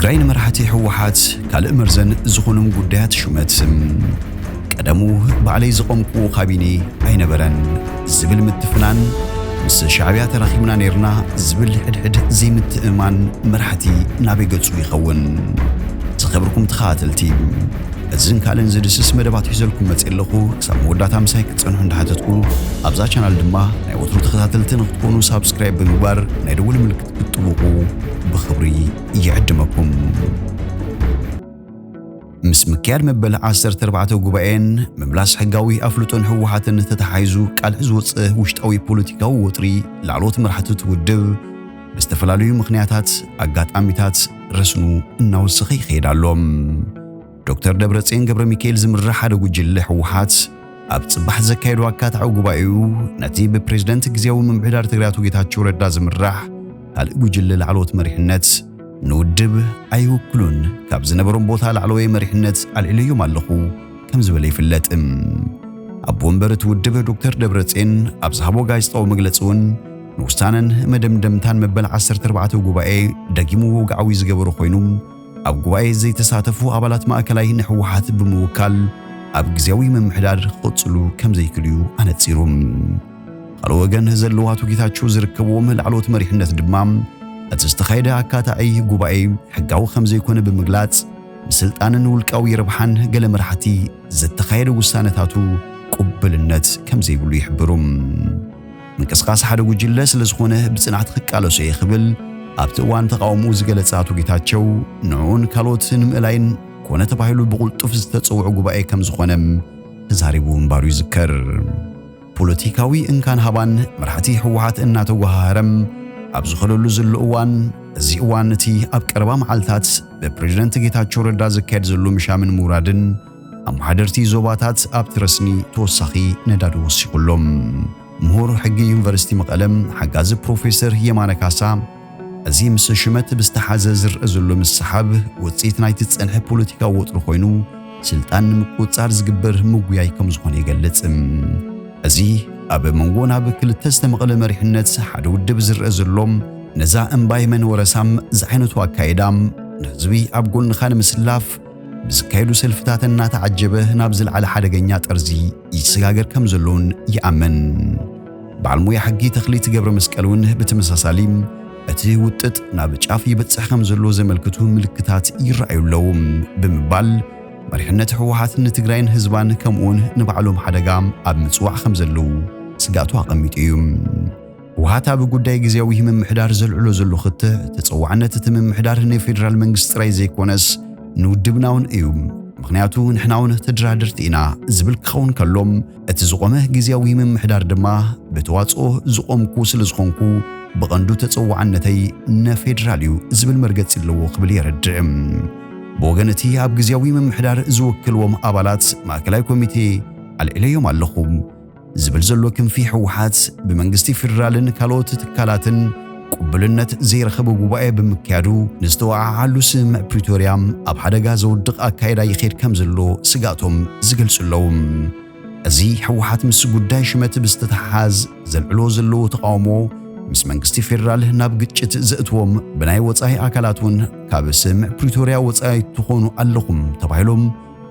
ትግራይ ንመራሕቲ ሕወሓት ካልእ መርዘን ዝኾኖም ጉዳያት ሹመት ቀደሙ ባዕለይ ዝቆምኩ ካቢኔ ኣይነበረን ዝብል ምትፍናን ምስ ሻዕብያ ተራኺብና ነርና ዝብል ሕድሕድ ዘይምትእማን መራሕቲ ናበይ ገጹ ይኸውን ዝኽብርኩም ተኸታተልቲ እዝን ካልእን ዝድስስ መደባት ሒዘልኩም መጽለኹ ክሳብ መወዳእታ ምሳይ ክትጸንሑ እንዳሓተትኩ ኣብዛ ቻናል ድማ ናይ ወትሩ ተኸታተልቲ ንኽትኮኑ ሳብስክራይብ ብምግባር ናይ ደወል ምልክት ክትጥብቁ ብኽብሪ ይዕድመኩም ምስ ምክያድ መበል 14 ጉባኤን መምላስ ሕጋዊ ኣፍልጦን ሕወሓትን ተተሓይዙ ቃልዕ ዝወፅእ ውሽጣዊ ፖለቲካዊ ወጥሪ ላዕሎት መራሕቲ ውድብ ብዝተፈላለዩ ምኽንያታት ኣጋጣሚታት ረስኑ እናወስኸ ይኸይድ ኣሎም ዶክተር ደብረጽዮን ገብረ ሚካኤል ዝምራሕ ሓደ ጉጅለ ሕወሓት ኣብ ጽባሕ ዘካየዱ ኣካታዊ ጉባኤኡ ነቲ ብፕሬዝደንት ግዚያዊ ምምሕዳር ትግራይ አቶ ጌታቸው ረዳ ዝምራሕ ካልእ ጉጅለ ላዕሎት መሪሕነት ንውድብ ኣይውክሉን ካብ ዝነበሮም ቦታ ላዕለዋይ መሪሕነት ኣልዕለዮም ኣለኹ ከም ዝበለ ይፍለጥ ኣብ ወንበረት ውድብ ዶክተር ደብረጽዮን ኣብ ዝሃቦ ጋዜጣዊ መግለጺ እውን ንውሳነን መደምደምታን መበል 14 ጉባኤ ደጊሙ ወግዓዊ ዝገበሩ ኮይኑ ኣብ ጉባኤ ዘይተሳተፉ ኣባላት ማእከላይ ንሕወሓት ብምውካል ኣብ ግዚያዊ ምምሕዳር ክቕጽሉ ከም ዘይክልዩ ኣነጺሩም ካልእ ወገን ዘለዋ አቶ ጌታቸው ዝርከብዎም ላዕሎት መሪሕነት ድማ እቲ ዝተኻየደ ኣካታዒ ጉባኤ ሕጋዊ ከም ዘይኮነ ብምግላጽ ምስልጣንን ውልቃዊ ረብሓን ገለ መራሕቲ ዝተኻየደ ውሳነታቱ ቅቡልነት ከም ዘይብሉ ይሕብሩም ምንቅስቃስ ሓደ ጉጅለ ስለ ዝኾነ ብጽንዓት ክቃለሶ ይኽብል ኣብቲ እዋን ተቃውሞ ዝገለጸ አቶ ጌታቸው ንዑን ካልኦት ንምእላይን ኮነ ተባሂሉ ብቁልጡፍ ዝተጸውዑ ጉባኤ ከም ዝኾነም ተዛሪቡ እምባሩ ይዝከር ፖለቲካዊ እንካን ሃባን መራሕቲ ሕወሓት እናተጓሃረም ኣብ ዝኸለሉ ዘሎ እዋን እዚ እዋን እቲ ኣብ ቀረባ መዓልታት ብፕሬዝደንት ጌታቸው ረዳ ዝካየድ ዘሎ ምሻምን ሙራድን ኣመሓደርቲ ዞባታት ኣብ ትረስኒ ተወሳኺ ነዳዲ ወሲኹሎም ምሁር ሕጊ ዩኒቨርሲቲ መቐለም ሓጋዚ ፕሮፌሰር የማነ ካሳ እዚ ምስ ሽመት ብዝተሓዘ ዝርአ ዘሎ ምስሓብ ውፅኢት ናይቲ ዝጸንሐ ፖለቲካዊ ወጥሪ ኮይኑ ስልጣን ንምቁፅጻር ዝግበር ምጉያይ ከም ዝኾነ ይገልጽ እዚ ኣብ መንጎ ናብ ክልተ ዝተመቐለ መሪሕነት ሓደ ውድብ ዝርአ ዘሎም ነዛ እምባይ መንወረሳም ዝዓይነቱ ኣካይዳም ንህዝቢ ኣብ ጎንኻ ንምስላፍ ብዝካየዱ ሰልፍታት እናተዓጀበ ናብ ዝለዓለ ሓደገኛ ጠርዚ ይሰጋገር ከም ዘሎን ይኣመን በዓል ሞያ ሕጊ ተኽሊት ገብረ መስቀል እውን ብተመሳሳሊ እቲ ውጥጥ ናብ ጫፍ ይበጽሕ ከም ዘሎ ዘመልክቱ ምልክታት ይረኣዩለው ብምባል መሪሕነት ሕወሓት ንትግራይን ህዝባን ከምኡን ንባዕሎም ሓደጋ ኣብ ምጽዋዕ ከም ዘለው ስጋቱ ኣቐሚጡ እዩ ሕወሓት ኣብ ጉዳይ ግዚያዊ ምምሕዳር ዘልዕሎ ዘሎ ክትዕ ተጸዋዕነት እቲ ምምሕዳር ንፌደራል መንግስቲ ጥራይ ዘይኮነስ ንውድብናውን እዩ ምኽንያቱ ንሕናውን ተደራደርቲ ኢና ዝብል ክኸውን ከሎም እቲ ዝቆመ ግዚያዊ ምምሕዳር ድማ ብተዋጽኦ ዝቆምኩ ስለ ዝኾንኩ በቐንዱ ተጸዋዕነተይ ንፌደራል እዩ ዝብል መርገጽ ኣለዎ ክብል የረድዕ ብወገን እቲ ኣብ ግዚያዊ ምምሕዳር ዝውክልዎም ኣባላት ማእከላይ ኮሚቴ ኣልዕለዮም ኣለኹ ዝብል ዘሎ ክንፊ ሕወሓት ብመንግስቲ ፌደራልን ካልኦት ትካላትን ቅቡልነት ዘይረኸበ ጉባኤ ብምክያዱ ንዝተወዓዓሉ ስምዕ ፕሪቶርያ ኣብ ሓደጋ ዘውድቕ ኣካይዳ ይኸይድ ከም ዘሎ ስጋቶም ዝገልጹለው እዚ ሕወሓት ምስ ጉዳይ ሽመት ብዝተተሓሓዝ ዘልዕሎ ዘለዎ ተቃውሞ ምስ መንግስቲ ፌደራል ናብ ግጭት ዘእትዎም ብናይ ወጻኢ ኣካላት እውን ካብ ስምዕ ፕሪቶርያ ወጻኢ ትኾኑ ኣለኹም ተባሂሎም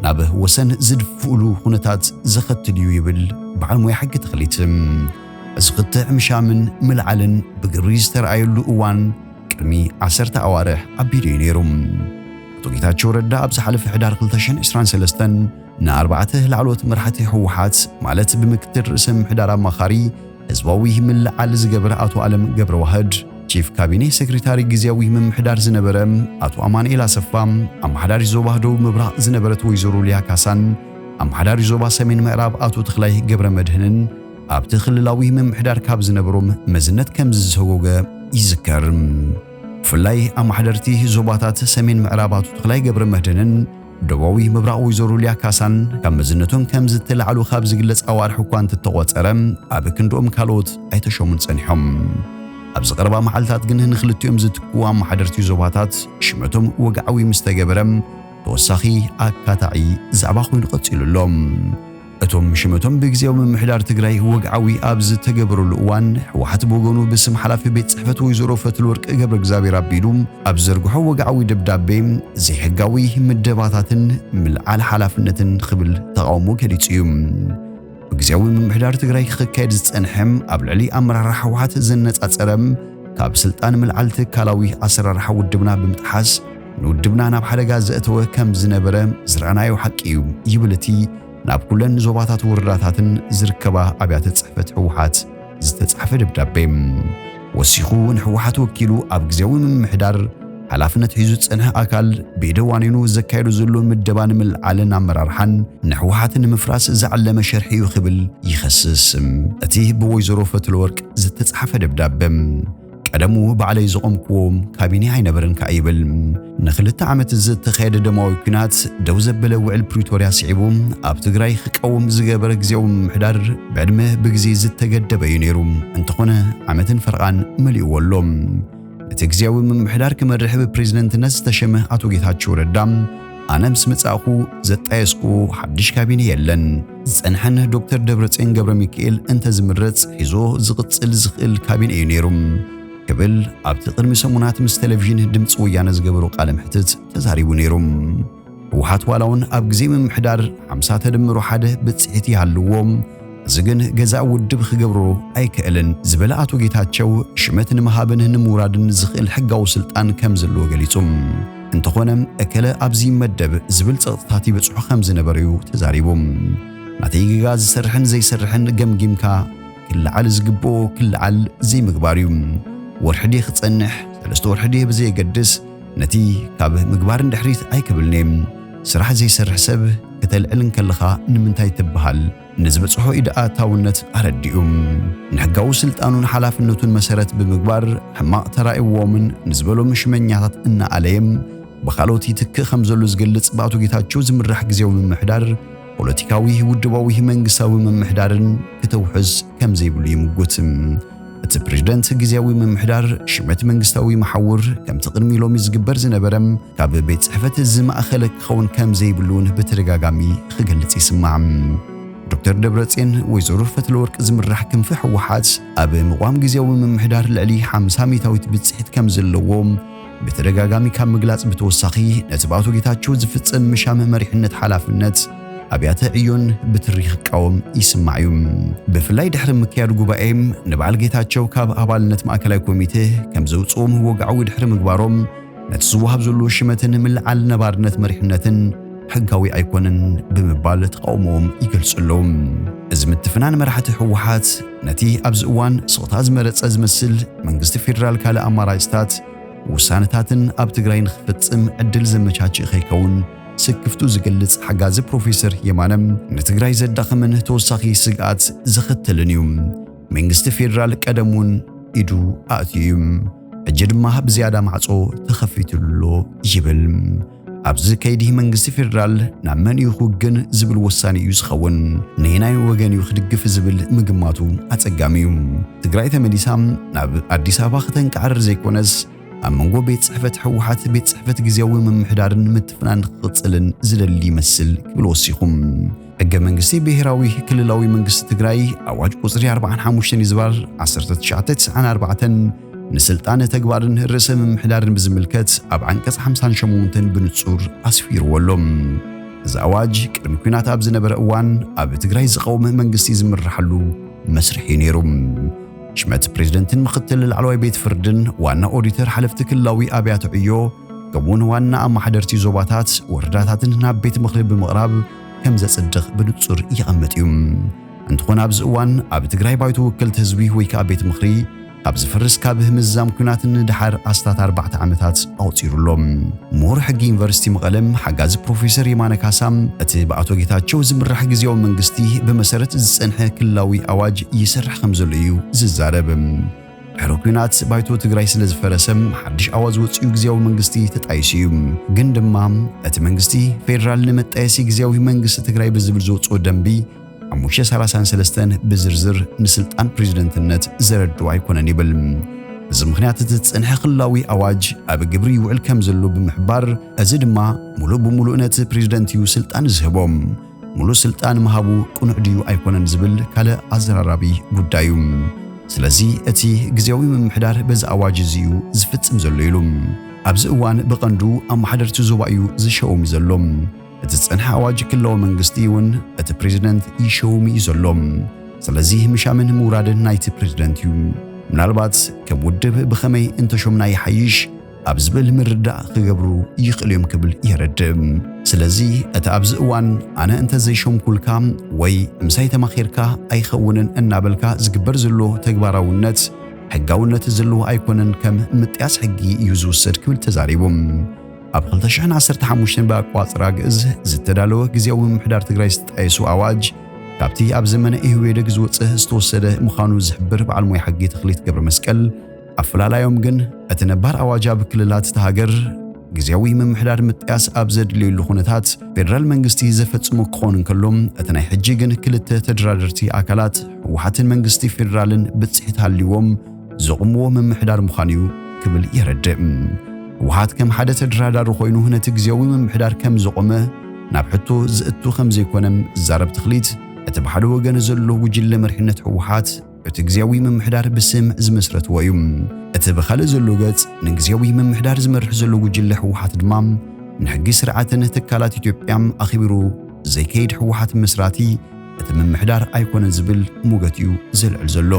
ናብ ወሰን ዝድፍኡሉ ኩነታት ዘኸትልዩ ይብል በዓል ሞያ ሕጊ ተኽሊት እዚ ክትዕ ምሻምን ምልዓልን ብግብሪ ዝተረኣየሉ እዋን ቅድሚ 10 ኣዋርሕ ኣቢሉ ነይሩ አቶ ጌታቸው ረዳ ኣብ ዝሓለፈ ሕዳር 2023 ንኣርባዕተ ላዕሎት መራሕቲ ሕወሓት ማለት ብምክትል ርእሰ ምምሕዳር ኣማኻሪ ህዝባዊ ምልዓል ዝገበረ አቶ ዓለም ገብረ ዋህድ ቺፍ ካቢኔ ሴክሬታሪ ግዚያዊ ምምሕዳር ዝነበረ አቶ አማኑኤል አሰፋ ኣመሓዳሪ ዞባ ደቡብ ምብራቕ ዝነበረት ወይዘሮ ሊያ ካሳን ኣመሓዳሪ ዞባ ሰሜን ምዕራብ አቶ ተኽላይ ገብረ መድህንን ኣብቲ ክልላዊ ምምሕዳር ካብ ዝነበሮም መዝነት ከም ዝሰጎገ ይዝከር ብፍላይ ኣመሓደርቲ ዞባታት ሰሜን ምዕራብ አቶ ተኽላይ ገብረ መድህንን ደቡባዊ ምብራቕ ወይዘሮ ሊያ ካሳን ካብ መዝነቶም ከም ዝተላዕሉ ካብ ዝግለጽ ኣዋርሕ እኳ እንተተቖጸረ ኣብ ክንዶም ካልኦት ኣይተሾሙን ጸኒሖም ኣብ ዝቐረባ መዓልታት ግን ንኽልቲኦም ዝትክኡ ኣመሓደርቲ ዞባታት ሽመቶም ወግዓዊ ምስ ተገበረ ተወሳኺ ኣካታዒ ዛዕባ ኮይኑ ቀፂሉሎም እቶም ሽመቶም በግዚያዊ ምምሕዳር ትግራይ ወግዓዊ ኣብዝ ተገብረሉ እዋን ሕወሓት በጎኑ ብስም ሓላፊ ቤት ጽሕፈት ወይዘሮ ፈትለወርቅ ገብረ እግዚአብሔር ኣቢሉ ኣብ ዘርግሖ ወግዓዊ ደብዳቤ ዘይሕጋዊ ምደባታትን ምልዓል ሓላፍነትን ክብል ተቃውሞ ገሊጹ እዩ። በግዚያዊ ምምሕዳር ትግራይ ክካየድ ዝጸንሐም ኣብ ልዕሊ ኣመራርሓ ሕወሓት ዘነጻጸረም ካብ ስልጣን ምልዓል ትካላዊ ኣሰራርሓ ውድብና ብምጥሓስ ንውድብና ናብ ሓደጋ ዘእተወ ከም ዝነበረ ዝረኣናዮ ሓቂ እዩ ይብል እቲ ናብ ኩለን ዞባታት ወረዳታትን ዝርከባ ኣብያተ ጽሕፈት ሕወሓት ዝተጻሕፈ ደብዳቤ ወሲኹ ንሕወሓት ወኪሉ ኣብ ግዜያዊ ምምሕዳር ሓላፍነት ሒዙ ዝጸንሐ ኣካል ብደዋኒኑ ዘካየዱ ዘሎ ምደባን ምልዓልን ኣመራርሓን ንሕወሓት ንምፍራስ ዝዓለመ ሸርሒ እዩ ክብል ይኸስስ። እቲ ብወይዘሮ ፈትለወርቅ ዝተጻሕፈ ደብዳቤ ቀደሙ ባዕለይ ዝቆምክዎም ካቢኔ ኣይነበረን ከይብል ንኽልተ ዓመት ዝተኻየደ ደማዊ ኩናት ደው ዘበለ ውዕል ፕሪቶርያ ሲዒቡ ኣብ ትግራይ ክቃወም ዝገበረ ግዜያዊ ምምሕዳር ብዕድመ ብግዜ ዝተገደበ እዩ ነይሩ እንተኾነ ዓመትን ፈርቓን መሊእዎ ኣሎ። እቲ ግዜያዊ ምምሕዳር ክመርሕ ብፕሬዝደንትነት ዝተሸመ ኣቶ ጌታቸው ረዳ ኣነ ምስ መጻእኹ ዘጣየስኩ ሓድሽ ካቢኔ የለን ዝጸንሐን ዶክተር ደብረጽዮን ገብረ ሚካኤል እንተዝምረጽ ሒዞ ዝቕጽል ዝኽእል ካቢኔ እዩ ነይሩ ክብል ኣብቲ ቅድሚ ሰሙናት ምስ ቴሌቪዥን ድምፂ ወያነ ዝገበሩ ቃለ ምሕትት ተዛሪቡ ነይሩ። ሕወሓት ዋላውን ኣብ ግዜ ምምሕዳር 50 ተደምሮ ሓደ ብጽሒት ይሃልዎም እዚ ግን ገዛእ ውድብ ክገብሮ ኣይክእልን ዝበለ ኣቶ ጌታቸው ሽመት ንምሃብን ንምውራድን ዝኽእል ሕጋዊ ስልጣን ከም ዘለዎ ገሊጹ እንተኾነ እከለ ኣብዚ መደብ ዝብል ጸጥታቲ በጽሖ ከም ዝነበረ እዩ ተዛሪቡ። ናተይ ገጋ ዝሰርሕን ዘይሰርሕን ገምጊምካ ክልዓል ዝግብኦ ክልዓል ዘይምግባር እዩ። ወርሕዲ ክጸንሕ 3 ወርሕዲ ብዘይገድስ ነቲ ካብ ምግባር እንድሕሪት ኣይክብልኔም ስራሕ ዘይሰርሕ ሰብ ከተልዕልን ከለኻ ንምንታይ ትበሃል ንዝበጽሖ ኢድኣታውነት ኣረዲኡ ንሕጋዊ ስልጣኑን ሓላፍነቱን መሰረት ብምግባር ሕማቕ ተራእይዎምን ንዝበሎም ሽመኛታት እናኣለየም ብኻልኦት ይትክእ ከም ዘሎ ዝገልጽ በኣቶ ጌታቸው ዝምራሕ ግዜያዊ ምምሕዳር ፖለቲካዊ ውድባዊ መንግስታዊ ምምሕዳርን ክትውሕዝ ከም ዘይብሉ ይምጉት። እቲ ፕሬዝደንት ግዜያዊ ምምሕዳር ሽመት መንግስታዊ መሓውር ከም ትቕድሚ ሎሚ ዝግበር ዝነበረም ካብ ቤት ጽሕፈት ዝማእኸለ ክኸውን ከም ዘይብሉን በተደጋጋሚ ክገልጽ ይስማዕ። ዶክተር ደብረጽዮን ወይዘሮ ፈትለወርቅ ዝምራሕ ክንፊ ሕወሓት ኣብ ምቋም ግዜያዊ ምምሕዳር ልዕሊ 50 ሚታዊት ብጽሒት ከም ዘለዎም በተደጋጋሚ ካብ ምግላጽ ብተወሳኺ ነቲ በኣቶ ጌታቸው ዝፍጸም ምሻም መሪሕነት ሓላፍነት ኣብያተ ዕዮን ብትሪኽ ቃወም ይስማዕ እዩ። ብፍላይ ድሕሪ ምክያድ ጉባኤ ንበዓል ጌታቸው ካብ ኣባልነት ማእከላዊ ኮሚቴ ከም ዘውፅኦም ወግዓዊ ድሕሪ ምግባሮም ነቲ ዝወሃብ ዘሎ ሽመትን ምልዓል ነባርነት መሪሕነትን ሕጋዊ ኣይኮነን ብምባል ተቃውሞኦም ይገልጹ ኣለዉ። እዚ ምትፍናን መራሕቲ ሕወሓት ነቲ ኣብዚ እዋን ስቕታ ዝመረጸ ዝመስል መንግስቲ ፌደራል ካልእ ኣማራጭታት ውሳነታትን ኣብ ትግራይ ንኽፍጽም ዕድል ዘመቻችእ ከይከውን ስክፍቱ ዝገልጽ ሓጋዚ ፕሮፌሰር የማነም ንትግራይ ዘዳኸመን ተወሳኺ ስግኣት ዝኽትልን እዩ። መንግስቲ ፌደራል ቀደሙን ኢዱ ኣእትዩ ሕጂ ድማ ብዝያዳ ማዕጾ ተኸፊቱሎ ይብል። ኣብዚ ከይዲ መንግስቲ ፌደራል ናብ መን እዩ ክውግን ዝብል ወሳኒ እዩ ዝኸውን ንናይ ወገን እዩ ክድግፍ ዝብል ምግማቱ ኣጸጋሚ እዩ። ትግራይ ተመሊሳ ናብ ኣዲስ ኣበባ ከተንቃዕርር ዘይኮነስ ኣብ መንጎ ቤት ጽሕፈት ሕወሓት ቤት ጽሕፈት ግዜያዊ ምምሕዳርን ምትፍናን ክቕጽልን ዝደሊ ይመስል ክብል ወሲኹም ሕገ መንግስቲ ብሄራዊ ክልላዊ መንግስቲ ትግራይ ኣዋጅ ቁጽሪ 45 ዝባር 1994 ንስልጣን ተግባርን ርእሰ ምምሕዳርን ብዝምልከት ኣብ ዓንቀጽ 58 ብንጹር ኣስፊርዎ ኣሎ። እዚ ኣዋጅ ቅድሚ ኩናት ኣብ ዝነበረ እዋን ኣብ ትግራይ ዝቃወመ መንግስቲ ዝምራሓሉ መስርሒ ነይሩ። ሽመት ፕሬዝደንትን ምክትል ላዕለዋይ ቤት ፍርድን ዋና ኦዲተር ሓለፍቲ ክልላዊ ኣብያተ ዕዮ ከምኡውን ዋና ኣማሕደርቲ ዞባታት ወረዳታትን ናብ ቤት ምኽሪ ብምቕራብ ከም ዘጽድቕ ብንጹር ይቐመጥ እዩ። እንተኾነ ኣብዚ እዋን ኣብ ትግራይ ባይቶ ወከልቲ ህዝቢ ወይ ከዓ ቤት ምኽሪ ኣብ ዝፈርስ ካብ ምዛም ኩናትን ድሓር ኣስታት 4 ዓመታት ኣውፂሩሎም ምሁር ሕጊ ዩኒቨርሲቲ መቐለም ሓጋዚ ፕሮፌሰር የማነ ካሳም እቲ በኣቶ ጌታቸው ዝምራሕ ግዜያዊ መንግስቲ ብመሰረት ዝጸንሐ ክልላዊ ኣዋጅ ይሰርሕ ከም ዘሎ እዩ ዝዛረብ። ድሕሪ ኩናት ባይቶ ትግራይ ስለ ዝፈረሰም ሓድሽ ኣዋጅ ወፂኡ ግዜያዊ መንግስቲ ተጣይሱ እዩ። ግን ድማ እቲ መንግስቲ ፌደራል ንመጣየሲ ግዜያዊ መንግስቲ ትግራይ ብዝብል ዘውፅኦ ደንቢ 533 ብዝርዝር ንስልጣን ፕሬዝደንትነት ዘረድኡ ኣይኮነን ይብል። እዚ ምኽንያት እቲ ዝጸንሐ ክልላዊ ኣዋጅ ኣብ ግብሪ ይውዕል ከም ዘሎ ብምሕባር እዚ ድማ ሙሉእ ብምሉእ ነቲ ፕሬዝደንት እዩ ስልጣን ዝህቦም ሙሉ ስልጣን መሃቡ ቁኑዕ ድዩ ኣይኮነን ዝብል ካለ ኣዘራራቢ ጉዳዩ ስለዚ እቲ ግዜያዊ ምምሕዳር በዚ ኣዋጅ እዚዩ ዝፍጽም ዘሎ ኢሉ ኣብዚ እዋን ብቐንዱ ኣመሓደርቲ ዞባ እዩ ዝሸውም ዘሎ እቲ ጸንሐ ኣዋጅ ክልላዊ መንግስቲ እውን እቲ ፕሬዝደንት ይሸውም እዩ ዘሎ ስለዚ ምሻምን ምውራድን ናይቲ ፕሬዝደንት እዩ ምናልባት ከም ውድብ ብኸመይ እንተሾምና ይሓይሽ ኣብ ዝብል ምርዳእ ክገብሩ ይኽእሉ እዮም ክብል የረድእ ስለዚ እቲ ኣብዚ እዋን ኣነ እንተ ዘይሾምኩልካ ወይ ምሳይ ተማኺርካ ኣይኸውንን እናበልካ ዝግበር ዘሎ ተግባራውነት ሕጋውነት ዘለዎ ኣይኮነን ከም ምጥያስ ሕጊ እዩ ዝውሰድ ክብል ተዛሪቦም ኣብ 2015 ብኣቋፅራ ግእዝ ዝተዳለወ ግዜያዊ ምምሕዳር ትግራይ ዝተጣየሱ ኣዋጅ ካብቲ ኣብ ዘመነ ኢህወዴግ ዝወፅእ ዝተወሰደ ምዃኑ ዝሕብር በዓል ሞያ ሕጊ ተኽሊት ገብረ መስቀል ኣፈላላዮም ግን እቲ ነባር ኣዋጅ ኣብ ክልላት ተሃገር ግዜያዊ ምምሕዳር ምጥያስ ኣብ ዘድልየሉ ኩነታት ፌደራል መንግስቲ ዘፈጽሞ ክኾን እንከሎም እቲ ናይ ሕጂ ግን ክልተ ተደራደርቲ ኣካላት ህወሓትን መንግስቲ ፌደራልን ብጽሒት ሃልይዎም ዘቕምዎ ምምሕዳር ምዃኑ እዩ ክብል የረድእ ህወሓት ከም ሓደ ተደራዳሪ ኮይኑ ነቲ ግዜያዊ ምምሕዳር ከም ዘቆመ ናብ ሕቶ ዝእቱ ከም ዘይኮነም ዛረብ ተኽሊት እቲ ብሓደ ወገን ዘሎ ጉጅለ መሪሕነት ህወሓት እቲ ግዜያዊ ምምሕዳር ብስምዕ ዝመስረትዎ እዩ እቲ ብኻልእ ዘሎ ገጽ ንግዜያዊ ምምሕዳር ዝመርሕ ዘሎ ጉጅለ ህወሓት ድማ ንሕጊ ስርዓትን ትካላት ኢትዮጵያ ኣኺቢሩ ዘይከይድ ህወሓት መስራቲ እቲ ምምሕዳር ኣይኮነን ዝብል ሙገት እዩ ዘልዕል ዘሎ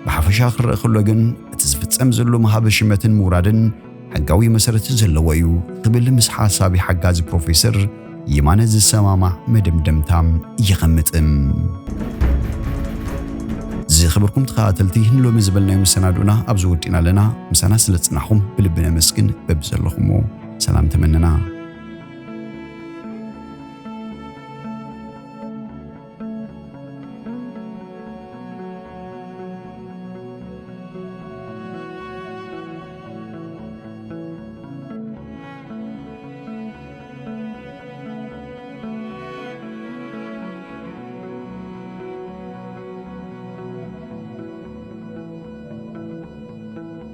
ብሓፈሻ ክርአ ከሎ ግን እቲ ዝፍጸም ዘሎ መሃበ ሽመትን ምውራድን ሕጋዊ መሰረት ዘለዎ እዩ ክብል ምስ ሓሳቢ ሓጋዚ ፕሮፌሰር የማነ ዝሰማማዕ መደምደምታ ይኸምጥ ዝኽብርኩም ተኸታተልቲ ንሎሚ ዝበልናዮ መሰናዱና ኣብ ዝወዲና ኣለና ምሳና ስለ ጽናሕኩም ብልቢ ነመስግን በብዘለኹሞ ሰላም ተመነና